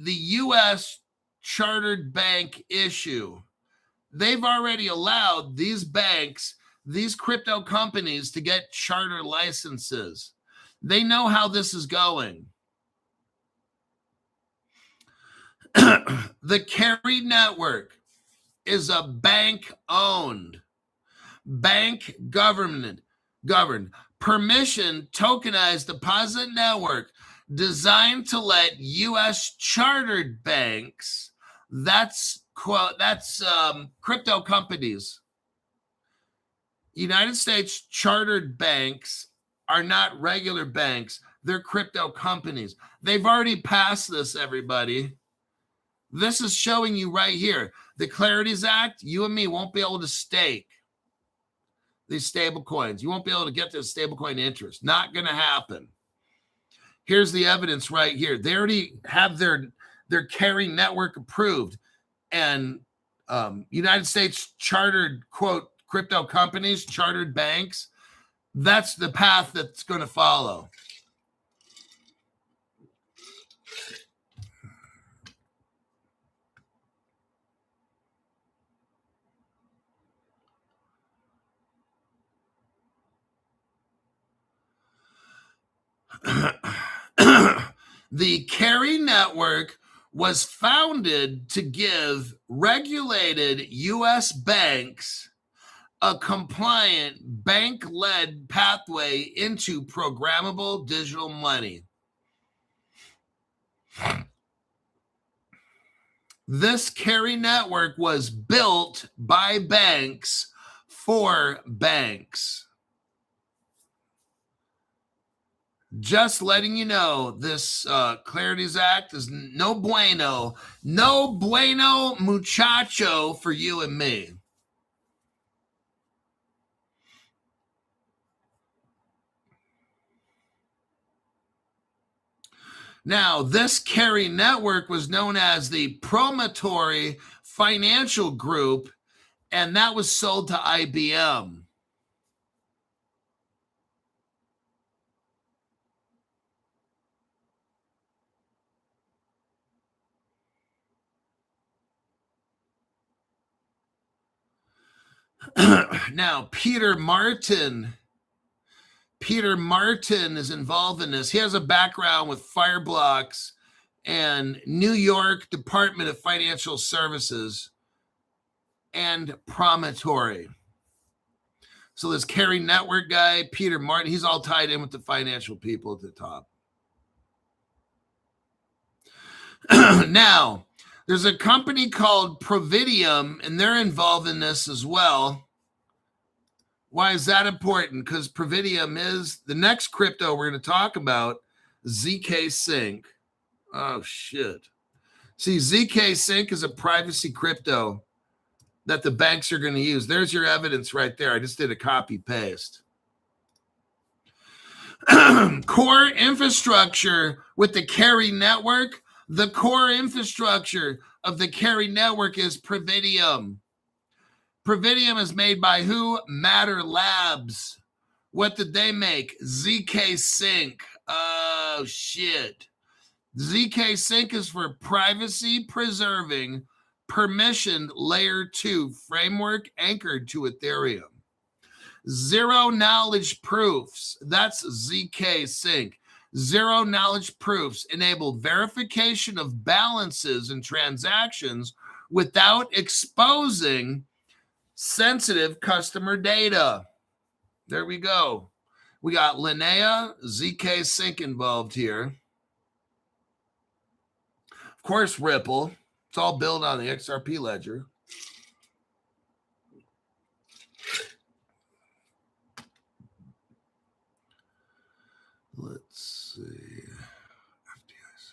A: U.S. chartered bank issue. They've already allowed these banks, these crypto companies to get charter licenses. They know how this is going. The Carry Network is a bank-owned, bank-governed, permission tokenized deposit network designed to let U.S. chartered banks, that's crypto companies. United States chartered banks are not regular banks. They're crypto companies. They've already passed this, everybody. This is showing you right here. The Clarities Act, you and me won't be able to stake these stable coins. You won't be able to get this stablecoin interest. Not going to happen. Here's the evidence right here. They already have their carry network approved. And United States chartered, quote, crypto companies, chartered banks, that's the path that's going to follow. The Carry Network was founded to give regulated U.S. banks a compliant bank-led pathway into programmable digital money. This Carry Network was built by banks for banks. Just letting you know, this Clarities Act is no bueno muchacho for you and me. Now, this Carry Network was known as the Promontory Financial Group, and that was sold to IBM. Now, Peter Martin is involved in this. He has a background with Fireblocks and New York Department of Financial Services and Promontory. So this Carry Network guy, Peter Martin, he's all tied in with the financial people at the top. Now, there's a company called Providium, and they're involved in this as well. Why is that important? Because Providium is the next crypto we're going to talk about, ZK Sync. Oh, shit. See, ZK Sync is a privacy crypto that the banks are going to use. There's your evidence right there. I just did a copy paste. Core infrastructure with the Carry Network. The core infrastructure of the Carry Network is Providium. Providium is made by who? Matter Labs. What did they make? ZK Sync. Oh, shit. ZK Sync is for privacy preserving permissioned layer 2 framework anchored to Ethereum. Zero knowledge proofs. That's ZK Sync. Zero knowledge proofs enable verification of balances and transactions without exposing sensitive customer data. There we go. We got Linnea, ZK Sync involved here. Of course, Ripple. It's all built on the XRP ledger. Let's see. FDIC.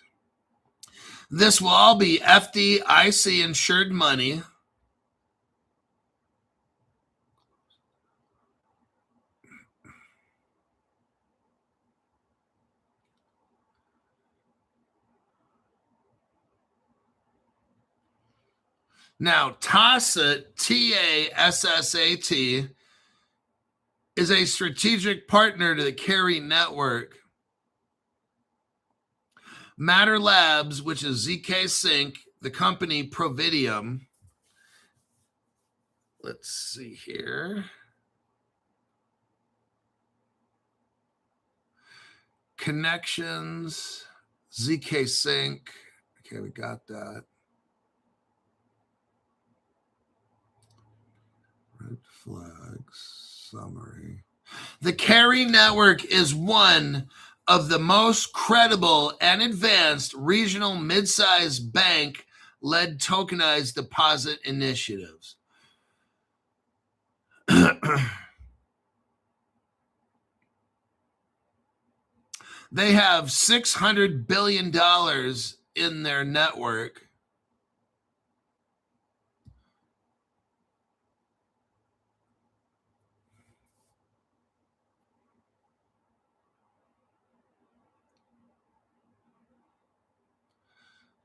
A: This will all be FDIC insured money. Now, TASSAT, TASSAT, is a strategic partner to the Carry Network. Matter Labs, which is ZK Sync, the company Providium. Let's see here. Connections, ZK Sync. Okay, we got that. Red flags, summary. The Carry Network is one of the most credible and advanced regional mid-sized bank-led tokenized deposit initiatives. They have $600 billion in their network.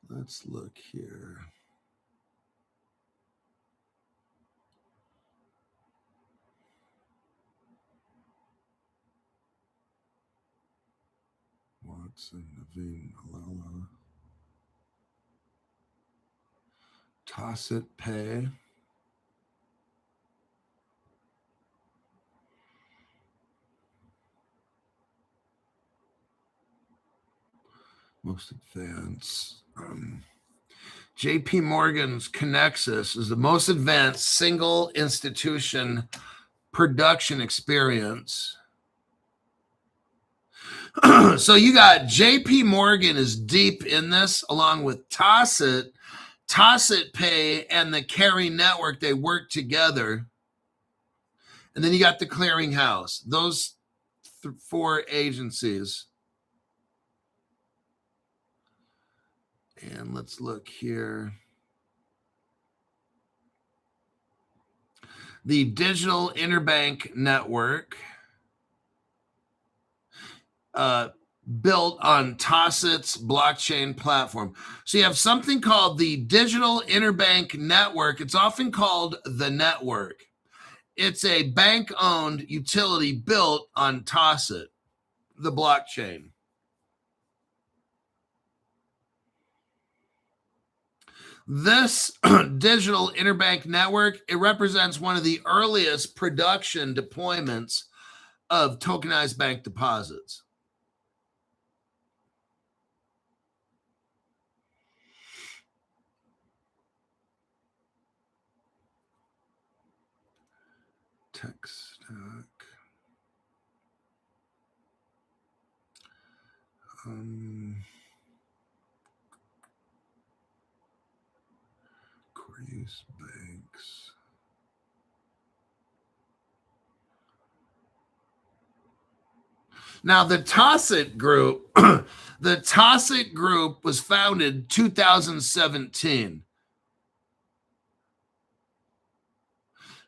A: Let's look here. Watson, Naveen, Malala. Toss it, pay. Most advanced. JP Morgan's Connexus is the most advanced single institution production experience. So you got JP Morgan is deep in this, along with Toss It Pay, and the Carry Network. They work together. And then you got the Clearinghouse. Those 4 agencies. And let's look here. The Digital Interbank Network, built on Tosset's blockchain platform. So you have something called the Digital Interbank Network. It's often called the network. It's a bank-owned utility built on Tosset, the blockchain. This digital interbank network, it represents one of the earliest production deployments of tokenized bank deposits. Tech stack. Core use banks. Now the Tosset Group, the Tosset Group was founded 2017.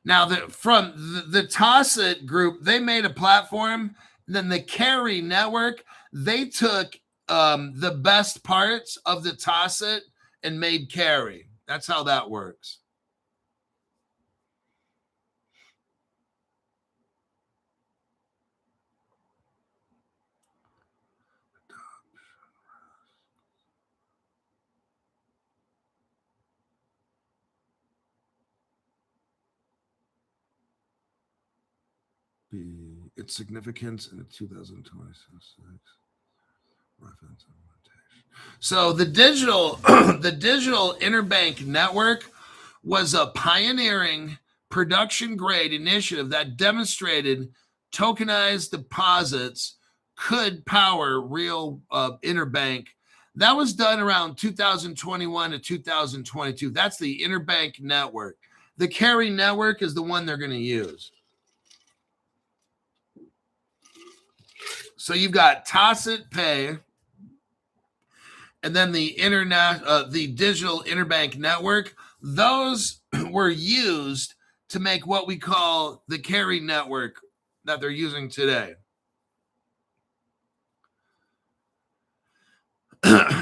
A: Now, from the Tosset Group, they made a platform. Then the Carry Network, they took the best parts of the Tosset and made Carry. That's how that works. Its significance in the 2026 reference implementation. So the digital interbank network was a pioneering production grade initiative that demonstrated tokenized deposits could power real interbank. That was done around 2021 to 2022. That's the interbank network. The Carry Network is the one they're going to use. So you've got Toss It Pay, and then the digital interbank network. Those were used to make what we call the Carry Network that they're using today.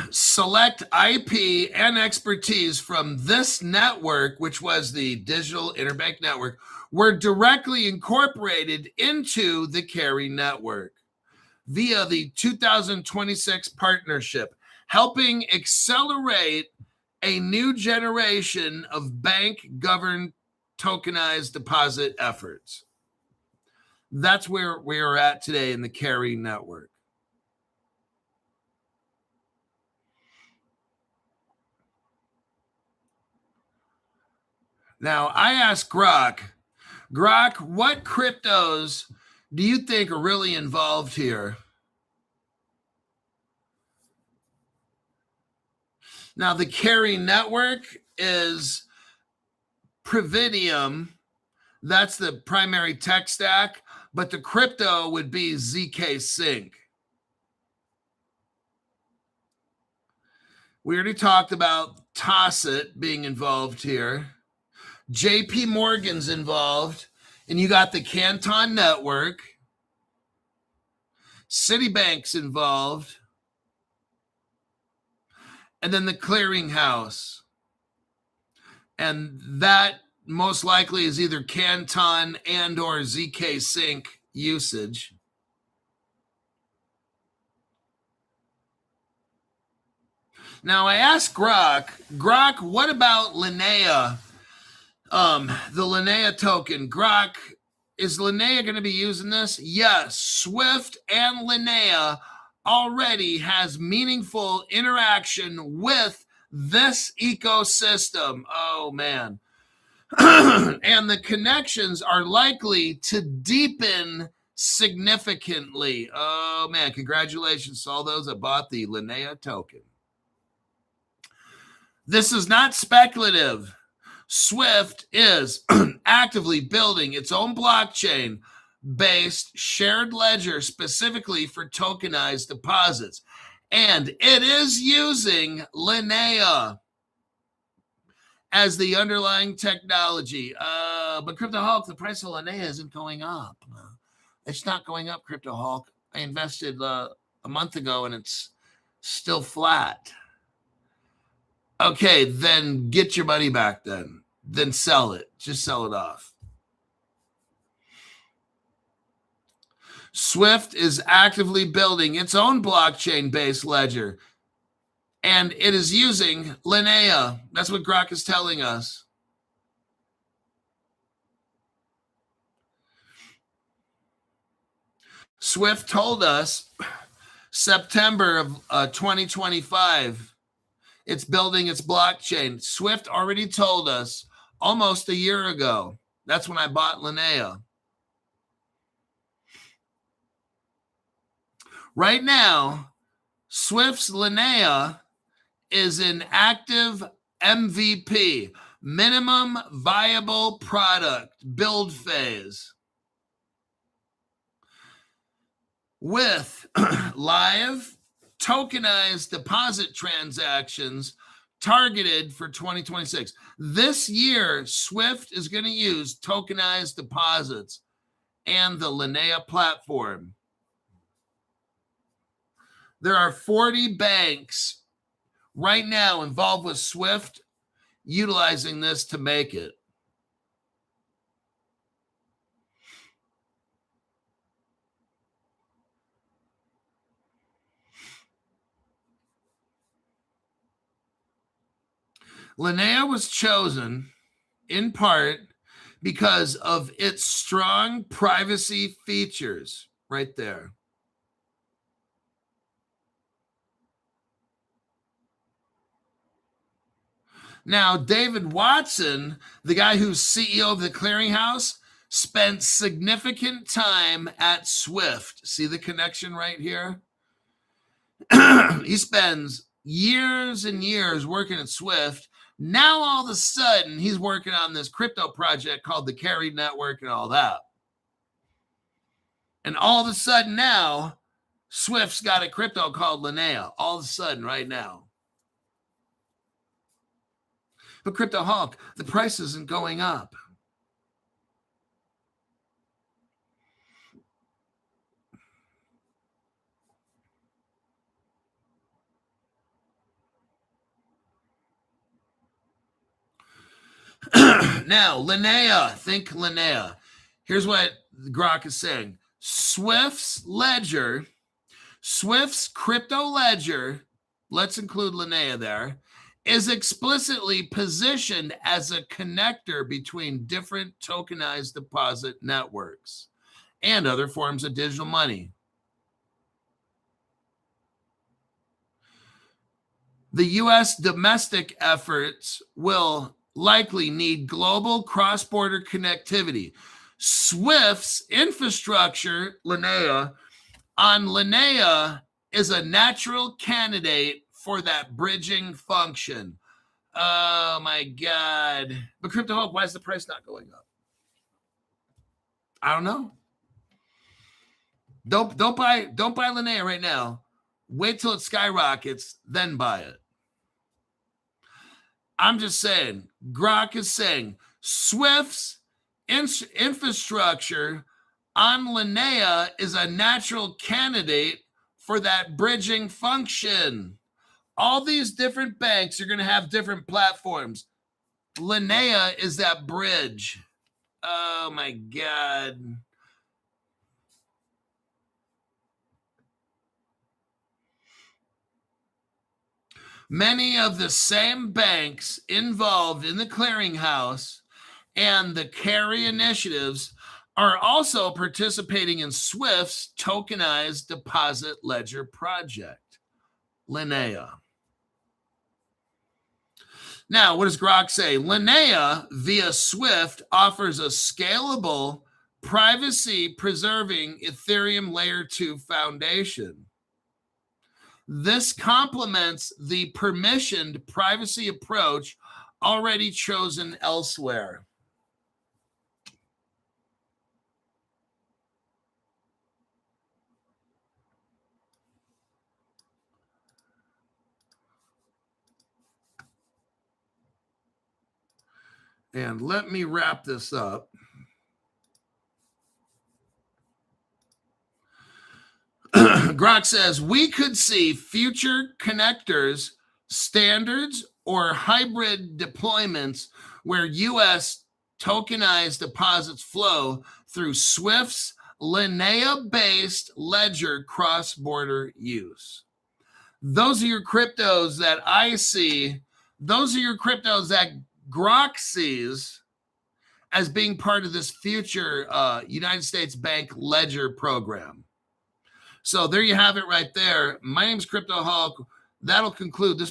A: Select IP and expertise from this network, which was the digital interbank network, were directly incorporated into the Carry Network via the 2026 partnership, helping accelerate a new generation of bank-governed tokenized deposit efforts. That's where we are at today in the Carry Network. Now, I asked Grok, what cryptos do you think are really involved here? Now, the carry network is Providium. That's the primary tech stack, but the crypto would be ZK Sync. We already talked about Tosset being involved here. JP Morgan's involved, and you got the Canton Network. Citibank's involved, and then the clearinghouse. And that most likely is either Canton and or ZK Sync usage. Now I asked Grok, what about Linnea? The Linnea token. Grok, is Linnea going to be using this? Yes. Swift and Linnea already has meaningful interaction with this ecosystem. Oh, man. And the connections are likely to deepen significantly. Oh, man. Congratulations to all those that bought the Linnea token. This is not speculative. Swift is actively building its own blockchain-based shared ledger specifically for tokenized deposits. And it is using Linnea as the underlying technology. But Crypto Hulk, the price of Linnea isn't going up. It's not going up, Crypto Hulk. I invested a month ago and it's still flat. Okay, then get your money back then. Then sell it. Just sell it off. Swift is actively building its own blockchain-based ledger, and it is using Linnea. That's what Grok is telling us. Swift told us September of 2025, it's building its blockchain. Swift already told us almost a year ago. That's when I bought Linnea. Right now, Swift's Linnea is in active MVP, minimum viable product, build phase, with live tokenized deposit transactions targeted for 2026. This year, Swift is going to use tokenized deposits and the Linnea platform. There are 40 banks right now involved with Swift utilizing this to make it. Linnea was chosen in part because of its strong privacy features right there. Now, David Watson, the guy who's CEO of the clearinghouse, spent significant time at Swift. See the connection right here? He spends years and years working at Swift. Now, all of a sudden, he's working on this crypto project called the Carry Network and all that. And all of a sudden now, Swift's got a crypto called Linnea. All of a sudden, right now. But Crypto Hulk, the price isn't going up. Now, Linnea, think Linnea. Here's what Grok is saying. Swift's ledger, Swift's crypto ledger, let's include Linnea there, is explicitly positioned as a connector between different tokenized deposit networks and other forms of digital money. The U.S. domestic efforts will likely need global cross-border connectivity. SWIFT's infrastructure, Linnea, is a natural candidate for that bridging function. Oh my God. But Crypto Hulk, why is the price not going up? I don't know. Don't buy Linnea right now. Wait till it skyrockets, then buy it. I'm just saying, Grok is saying SWIFT's infrastructure on Linnea is a natural candidate for that bridging function. All these different banks are going to have different platforms. Linnea is that bridge. Oh my God. Many of the same banks involved in the clearinghouse and the carry initiatives are also participating in SWIFT's tokenized deposit ledger project, Linnea. Now, what does Grok say? Linnea via SWIFT offers a scalable, privacy-preserving Ethereum Layer 2 foundation. This complements the permissioned privacy approach already chosen elsewhere. And let me wrap this up. Grok says, we could see future connectors, standards, or hybrid deployments where U.S. tokenized deposits flow through SWIFT's Linnea-based ledger cross-border use. Those are your cryptos that I see. Those are your cryptos that Grok sees as being part of this future United States Bank ledger program. So there you have it right there. My name is Crypto Hulk. That'll conclude this